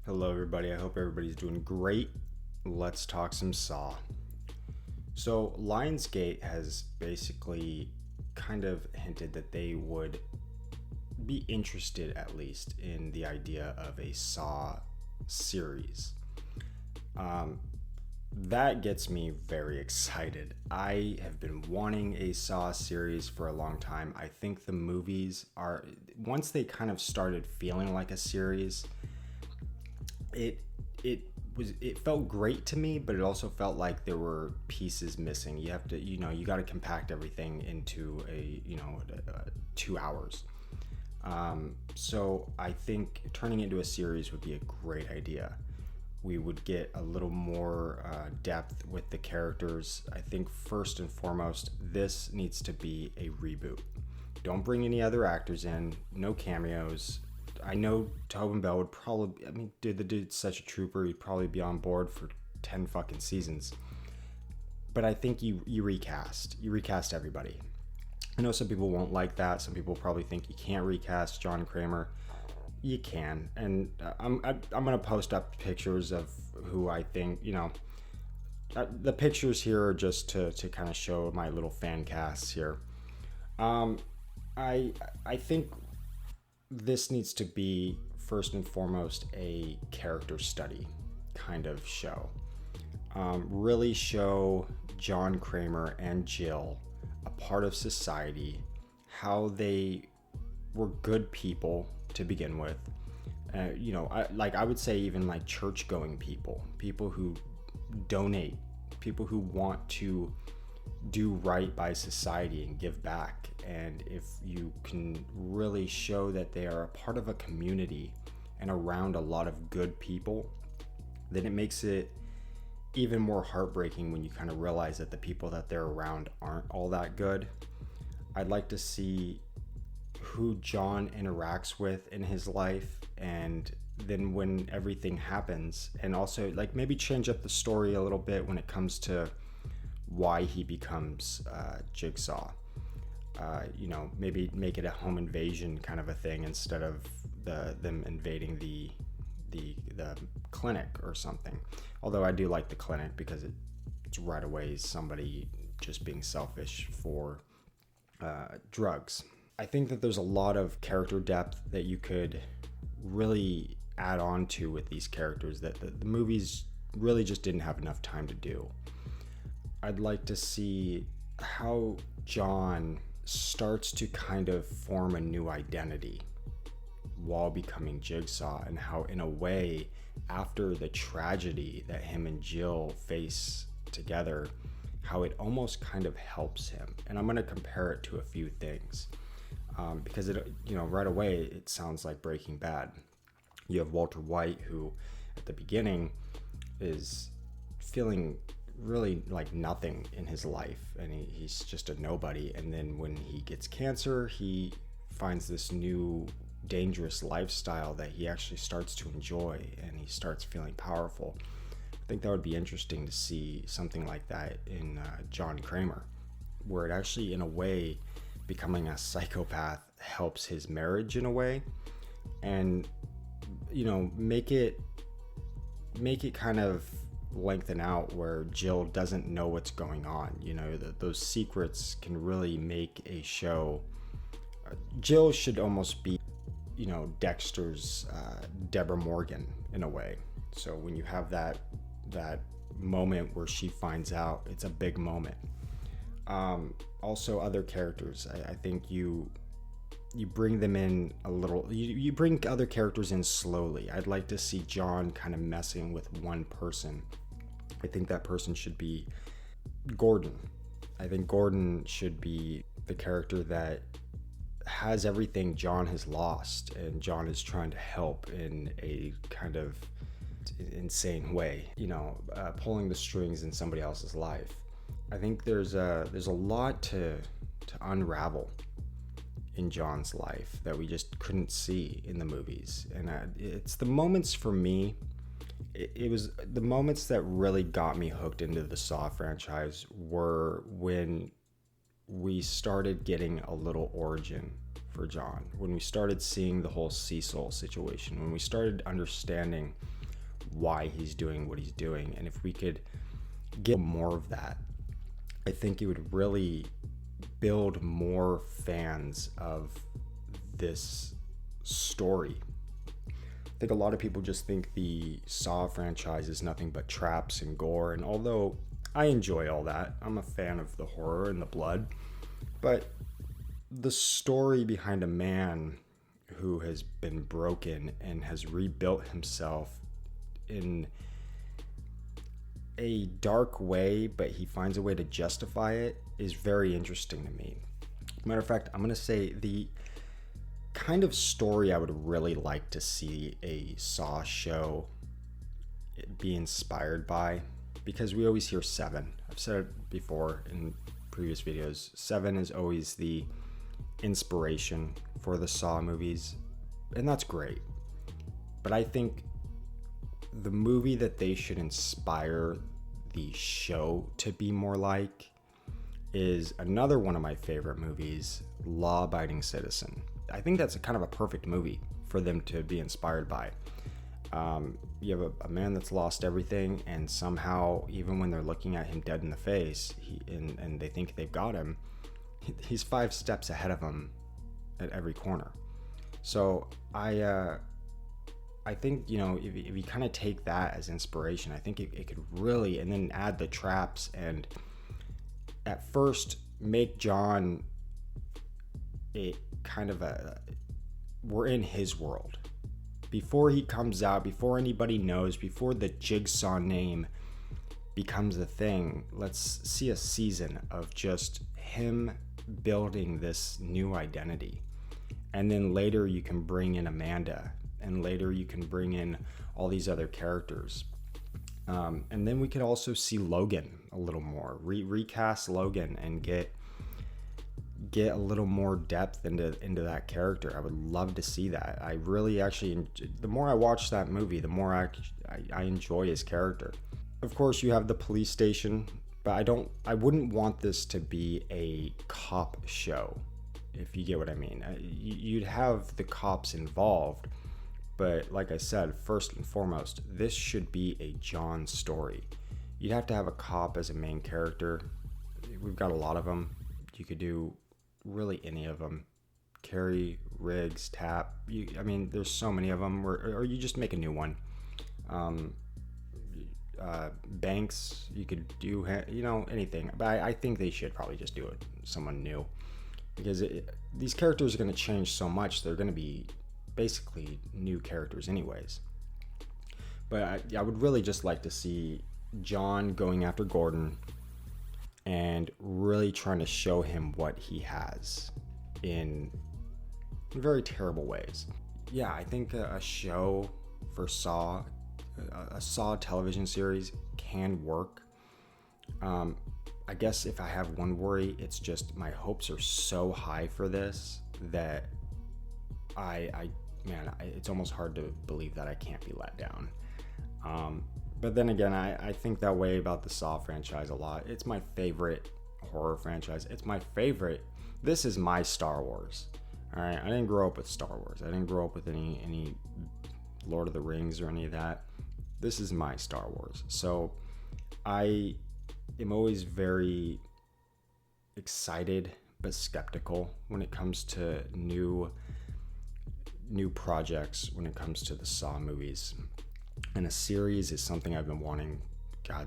Hello, everybody. I hope everybody's doing great. Let's talk some Saw. So, Lionsgate has basically kind of hinted that they would be interested, at least, in the idea of a Saw series. That gets me very excited. I have been wanting a Saw series for a long time. I think the movies are, once they kind of started feeling like a series, it it felt great to me, but it also felt like there were pieces missing. You have to, you got to compact everything into 2 hours. So I think turning it into a series would be a great idea. We would get a little more depth with the characters. I think first and foremost, this needs to be a reboot. Don't bring any other actors in, no cameos. I know Tobin Bell would probably, the dude's such a trooper, he'd probably be on board for 10 fucking seasons. But I think you recast everybody. I know some people won't like that. Some people probably think you can't recast John Kramer. You can, and I'm gonna post up pictures of who I think, the pictures here are just to kind of show my little fan casts here. I think this needs to be first and foremost a character study kind of show. Really show John Kramer and Jill a part of society, how they were good people to begin with. I would say even like church-going people who donate, people who want to do right by society and give back. And if you can really show that they are a part of a community and around a lot of good people, then it makes it even more heartbreaking when you kind of realize that the people that they're around aren't all that good. I'd like to see who John interacts with in his life, and then when everything happens, and also like maybe change up the story a little bit when it comes to why he becomes Jigsaw. Maybe make it a home invasion kind of a thing instead of them invading the clinic or something. Although I do like the clinic because it's right away somebody just being selfish for drugs. I think that there's a lot of character depth that you could really add on to with these characters that the movies really just didn't have enough time to do. I'd like to see how John starts to kind of form a new identity while becoming Jigsaw, and how in a way after the tragedy that him and Jill face together, how it almost kind of helps him. And I'm going to compare it to a few things. Because it, right away it sounds like Breaking Bad. You have Walter White, who at the beginning is feeling really like nothing in his life, and he's just a nobody. And then when he gets cancer, he finds this new dangerous lifestyle that he actually starts to enjoy, and he starts feeling powerful. I think that would be interesting to see something like that in John Kramer, where it actually, in a way, becoming a psychopath helps his marriage in a way, and make it kind of lengthen out where Jill doesn't know what's going on. Those secrets can really make a show. Jill should almost be Dexter's Deborah Morgan in a way. So when you have that moment where she finds out, it's a big moment. Also other characters, I think you bring them in a little, you bring other characters in slowly. I'd like to see John kind of messing with one person. I think that person should be Gordon. I think Gordon should be the character that has everything John has lost, and John is trying to help in a kind of insane way, pulling the strings in somebody else's life. I think there's a lot to unravel in John's life that we just couldn't see in the movies. And it's the moments for me, it was the moments that really got me hooked into the Saw franchise were when we started getting a little origin for John, when we started seeing the whole Cecil situation, when we started understanding why he's doing what he's doing. And if we could get more of that, I think it would really build more fans of this story. I think a lot of people just think the Saw franchise is nothing but traps and gore, and although I enjoy all that, I'm a fan of the horror and the blood, but the story behind a man who has been broken and has rebuilt himself in a dark way, but he finds a way to justify it, is very interesting to me. Matter of fact, I'm going to say the kind of story I would really like to see a Saw show be inspired by, because we always hear Seven. I've said it before in previous videos. Seven is always the inspiration for the Saw movies, and that's great. But I think the movie that they should inspire the show to be more like is another one of my favorite movies, Law Abiding Citizen. I think that's a kind of a perfect movie for them to be inspired by. You have a man that's lost everything, and somehow, even when they're looking at him dead in the face, and they think they've got him, he's 5 steps ahead of them at every corner. So I think, if you kind of take that as inspiration, I think it could really, and then add the traps, and at first make John a kind of we're in his world. Before he comes out, before anybody knows, before the Jigsaw name becomes a thing, let's see a season of just him building this new identity. And then later you can bring in Amanda, and later you can bring in all these other characters. And then we could also see Logan a little more, recast Logan and get a little more depth into that character. I would love to see that. I really actually, the more I watch that movie, the more I enjoy his character. Of course, you have the police station, but I wouldn't want this to be a cop show, if you get what I mean. You'd have the cops involved, but like I said, first and foremost, this should be a John story. You'd have to have a cop as a main character. We've got a lot of them. You could do really any of them. Carrie, Riggs, Tapp. There's so many of them. Or you just make a new one. Banks, you could do, anything. But I think they should probably just do it. Someone new. Because these characters are going to change so much. They're going to be basically new characters anyways. But I would really just like to see John going after Gordon and really trying to show him what he has in very terrible ways. Yeah, I think a show for Saw, a Saw television series can work. I guess if I have one worry, it's just my hopes are so high for this that it's almost hard to believe that I can't be let down. But then again, I think that way about the Saw franchise a lot. It's my favorite horror franchise. It's my favorite. This is my Star Wars. All right, I didn't grow up with Star Wars. I didn't grow up with any Lord of the Rings or any of that. This is my Star Wars. So I am always very excited but skeptical when it comes to new projects, when it comes to the Saw movies. And a series is something I've been wanting,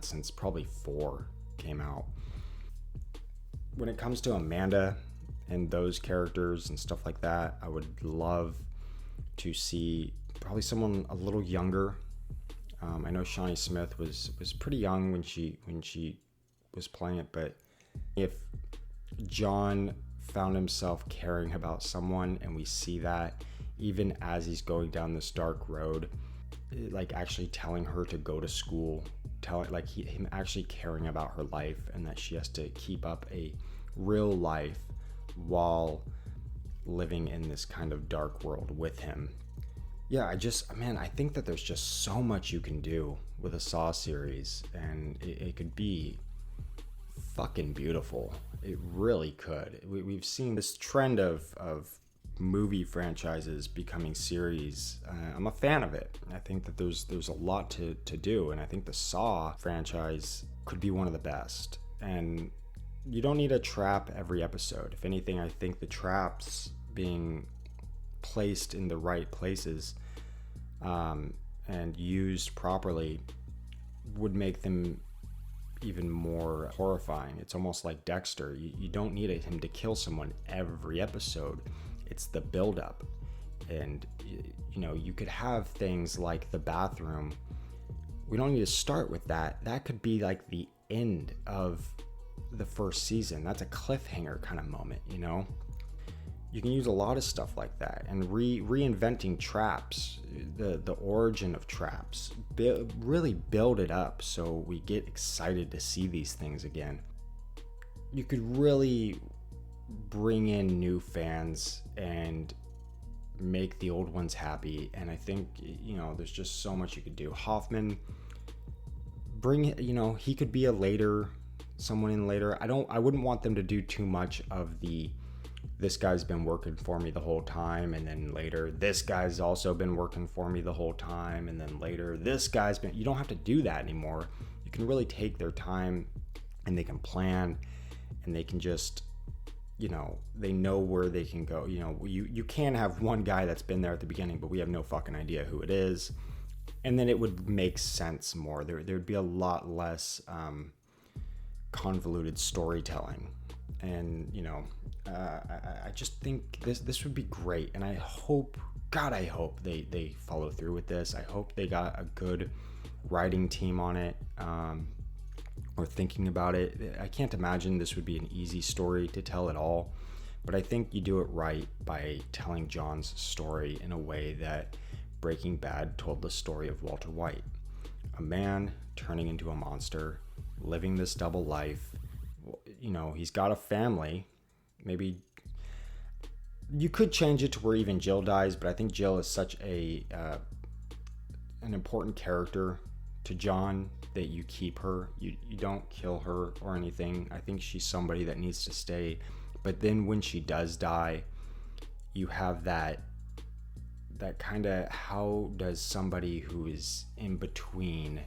since probably 4 came out. When it comes to Amanda and those characters and stuff like that, I would love to see probably someone a little younger. I know Shawnee Smith was pretty young when she was playing it, but if John found himself caring about someone, and we see that even as he's going down this dark road, like actually telling her to go to school, him actually caring about her life, and that she has to keep up a real life while living in this kind of dark world with him. Yeah, I think that there's just so much you can do with a Saw series, and it could be fucking beautiful. It really could. We've seen this trend of movie franchises becoming series, I'm a fan of it. I think that there's a lot to do, and I think the Saw franchise could be one of the best. And you don't need a trap every episode. If anything, I think the traps being placed in the right places and used properly would make them even more horrifying. It's almost like Dexter. You don't need him to kill someone every episode. It's the buildup. And, you could have things like the bathroom. We don't need to start with that. That could be like the end of the first season. That's a cliffhanger kind of moment, You can use a lot of stuff like that, and reinventing traps, the origin of traps, really build it up so we get excited to see these things again. You could really bring in new fans and make the old ones happy, and I think there's just so much you could do. Hoffman, he could be someone in later. I wouldn't want them to do too much of this guy's been working for me the whole time, and then later this guy's also been working for me the whole time, and then later this guy's been. You don't have to do that anymore. You can really take their time, and they can plan, and they can just they know where they can go. You can have one guy that's been there at the beginning, but we have no fucking idea who it is, and then it would make sense more. There'd be a lot less convoluted storytelling, and I just think this would be great, and I hope they follow through with this. I hope they got a good writing team on it, or thinking about it. I can't imagine this would be an easy story to tell at all, but I think you do it right by telling John's story in a way that Breaking Bad told the story of Walter White, a man turning into a monster, living this double life. He's got a family. Maybe you could change it to where even Jill dies, but I think Jill is such an important character to John that you keep her. You don't kill her or anything. I think she's somebody that needs to stay. But then when she does die, you have that kind of, how does somebody who is in between,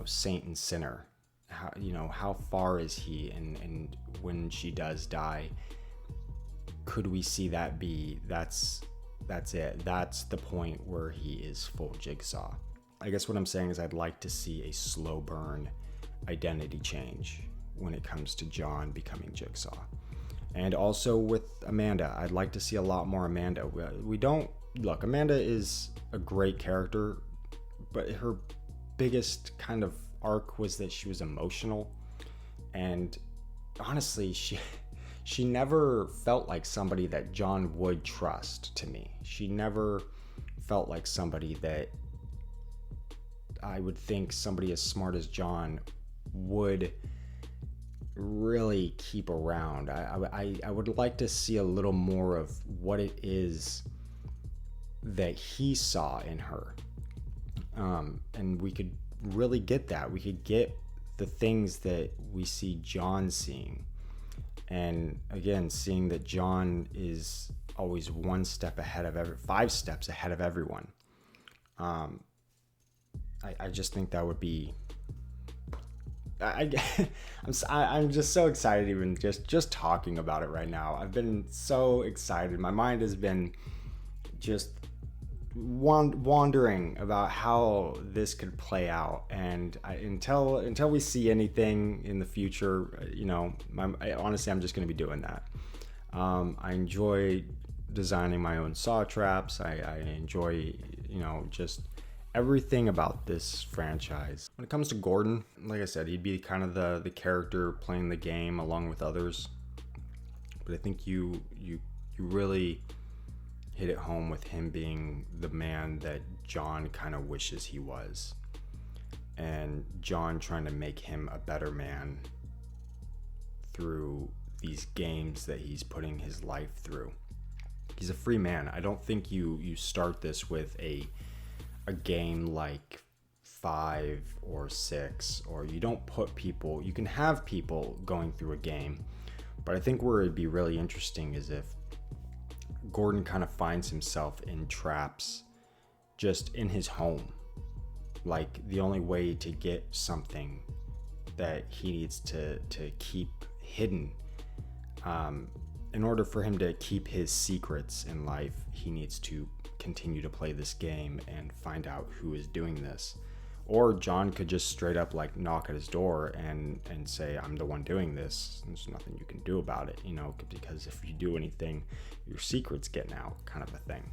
saint and sinner, how far is he, and when she does die, could we see that be that's it, that's the point where he is full Jigsaw. I guess what I'm saying is I'd like to see a slow burn identity change when it comes to John becoming Jigsaw. And also with Amanda, I'd like to see a lot more Amanda. Amanda is a great character, but her biggest kind of arc was that she was emotional, and honestly she never felt like somebody that John would trust. To me, she never felt like somebody that I would think somebody as smart as John would really keep around. I would like to see a little more of what it is that he saw in her, and we could really get that. We could get the things that we see John seeing, and again, seeing that John is always 1 step ahead of 5 steps ahead of everyone. I just think that would be. I'm just so excited even just talking about it right now. I've been so excited. My mind has been just wandering about how this could play out, and until we see anything in the future, honestly, I'm just going to be doing that. I enjoy designing my own saw traps. I enjoy just everything about this franchise. When it comes to Gordon, like I said, he'd be kind of the character playing the game along with others, but I think you really hit it home with him being the man that John kind of wishes he was, and John trying to make him a better man through these games that he's putting his life through. He's a free man. I don't think you start this with a game like 5 or 6, or you don't put people. You can have people going through a game, but I think where it'd be really interesting is if Gordon kind of finds himself in traps just in his home. Like, the only way to get something that he needs to keep hidden, in order for him to keep his secrets in life, he needs to continue to play this game and find out who is doing this. Or John could just straight up like knock at his door and say, I'm the one doing this. There's nothing you can do about it, because if you do anything, your secret's getting out, kind of a thing.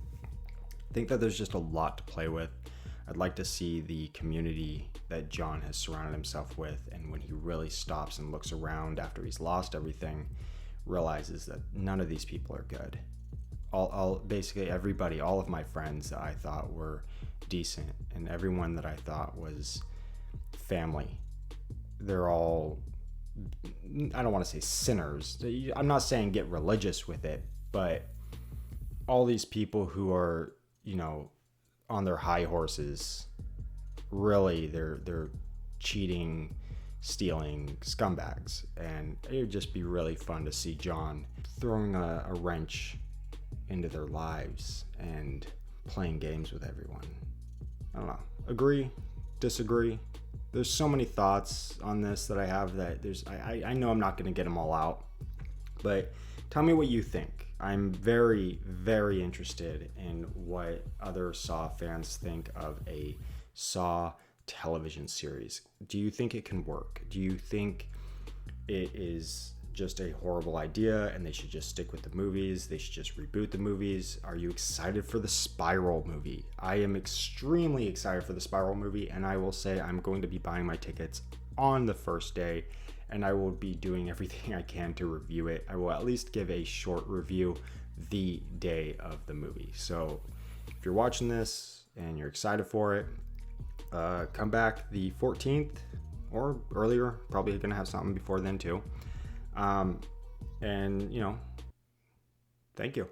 I think that there's just a lot to play with. I'd like to see the community that John has surrounded himself with, and when he really stops and looks around after he's lost everything, realizes that none of these people are good. Basically everybody, all of my friends that I thought were decent, and everyone that I thought was family, they're all, I don't want to say sinners. I'm not saying get religious with it, but all these people who are, on their high horses, really they're cheating, stealing scumbags. And it would just be really fun to see John throwing a wrench into their lives and playing games with everyone. I don't know. Agree, disagree. There's so many thoughts on this that I have that I know I'm not going to get them all out, but tell me what you think. I'm very, very interested in what other Saw fans think of a Saw television series. Do you think it can work? Do you think it is just a horrible idea and they should just stick with the movies? They should just reboot the movies? Are you excited for the Spiral movie? I am extremely excited for the Spiral movie, and I will say I'm going to be buying my tickets on the first day, and I will be doing everything I can to review it. I will at least give a short review the day of the movie. So if you're watching this and you're excited for it, come back the 14th or earlier. Probably gonna have something before then too. And thank you.